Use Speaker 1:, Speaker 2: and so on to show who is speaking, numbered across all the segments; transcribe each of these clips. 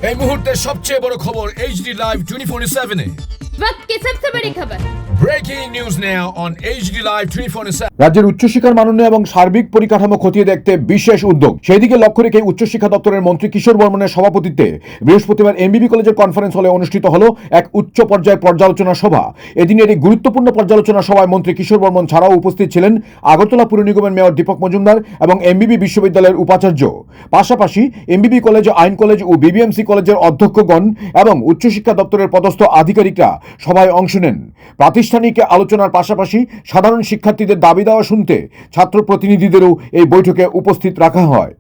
Speaker 1: এই মুহূর্তে সবচেয়ে বড় খবর HD Live 24/7 এ।
Speaker 2: वक्त की सबसे बड़ी खबर।
Speaker 1: Breaking news now on HD Live 24/7।
Speaker 3: রাজ্যের উচ্চশিক্ষার মানোন্নয়ন এবং সার্বিক পরিকাঠামো খতিয়ে দেখতে বিশেষ উদ্যোগ। সেদিকে লক্ষ্য রেখে উচ্চশিক্ষা দপ্তরের মন্ত্রী কিশোর বর্মনের সভাপতিত্বে বৃহস্পতিবার এমবিবি কলেজের কনফারেন্স হলে অনুষ্ঠিত হলো এক উচ্চ পর্যায়ের পর্যালোচনা সভা। এদিনের এই গুরুত্বপূর্ণ পর্যালোচনা সভায় মন্ত্রী কিশোর বর্মন ছাড়াও উপস্থিত ছিলেন আগরতলা পুর নিগমের মেয়র দীপক মজুমদার এবং এমবিবি বিশ্ববিদ্যালয়ের উপাচার্য। পাশাপাশি এমবিবি কলেজ, আইন কলেজ ও বিবিএমসি কলেজের অধ্যক্ষগণ এবং উচ্চশিক্ষা দপ্তরের পদস্থ আধিকারিকরা সভায় অংশ নেন। প্রাতিষ্ঠানিক আলোচনার পাশাপাশি সাধারণ শিক্ষার্থীদের দাবি দেওয়া শুনতে ছাত্র প্রতিনিধিদেরও এই বৈঠকে উপস্থিত রাখা হয়।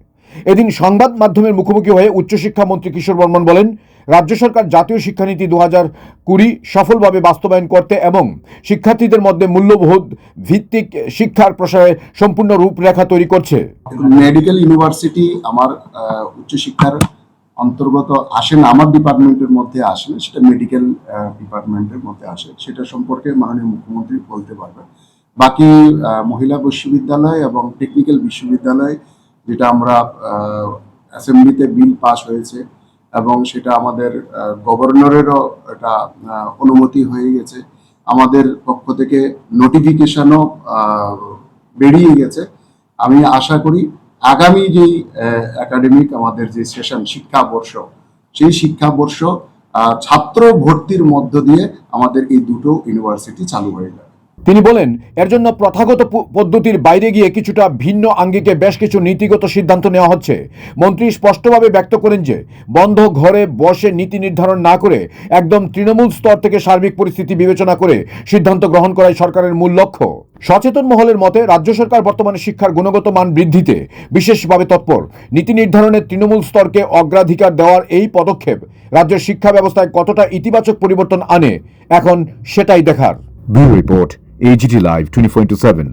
Speaker 3: এদিন সংবাদ মাধ্যমের মুখোমুখি হয়ে উচ্চশিক্ষা মন্ত্রী কিশোর বর্মন বলেন, রাজ্য সরকার জাতীয় শিক্ষানীতি 2020 সফলভাবে বাস্তবায়ন করতে এবং শিক্ষার্থীদের মধ্যে মূল্যবোধ ভিত্তিক শিক্ষার প্রসারে সম্পূর্ণ রূপরেখা তৈরি করছে।
Speaker 4: মেডিকেল ইউনিভার্সিটি আমার উচ্চশিক্ষার অন্তর্গত আসে না, আমার ডিপার্টমেন্টের মধ্যে আসে না, সেটা মেডিকেল ডিপার্টমেন্টের মধ্যে আসে। সেটা সম্পর্কে মাননীয় মুখ্যমন্ত্রী বলতে পারবেন। বাকি মহিলা বিশ্ববিদ্যালয় এবং টেকনিক্যাল বিশ্ববিদ্যালয়, যেটা আমরা অ্যাসেম্বলিতে বিল পাস হয়েছে এবং সেটা আমাদের গভর্নরেরও এটা অনুমতি হয়ে গেছে, আমাদের পক্ষ থেকে নোটিফিকেশনও বেরিয়ে গেছে। আমি আশা করি আগামী যেই একাডেমিক আমাদের যে সেশন শিক্ষাবর্ষ, সেই শিক্ষাবর্ষ ছাত্র ভর্তির মধ্য দিয়ে আমাদের এই দুটো ইউনিভার্সিটি চালু হয়ে যাবে।
Speaker 3: তিনি বলেন, এর জন্য প্রথাগত পদ্ধতির বাইরে গিয়ে কিছুটা ভিন্ন আঙ্গিকে বেশ কিছু নীতিগত সিদ্ধান্ত নেওয়া হচ্ছে। মন্ত্রী স্পষ্টভাবে ব্যক্ত করেন যে বন্ধ ঘরে বসে নীতি নির্ধারণ না করে একদম তৃণমূল স্তর থেকে সার্বিক পরিস্থিতি বিবেচনা করে সিদ্ধান্ত গ্রহণ করাই সরকারের মূল লক্ষ্য। সচেতন মহলের মতে রাজ্য সরকার বর্তমানে শিক্ষার গুণগত মান বৃদ্ধিতে বিশেষভাবে তৎপর। নীতি নির্ধারণের তৃণমূল স্তরকে অগ্রাধিকার দেওয়ার এই পদক্ষেপ রাজ্যের শিক্ষা ব্যবস্থায় কতটা ইতিবাচক পরিবর্তন আনে, এখন সেটাই দেখার। Bureau report, AGT Live 24/7।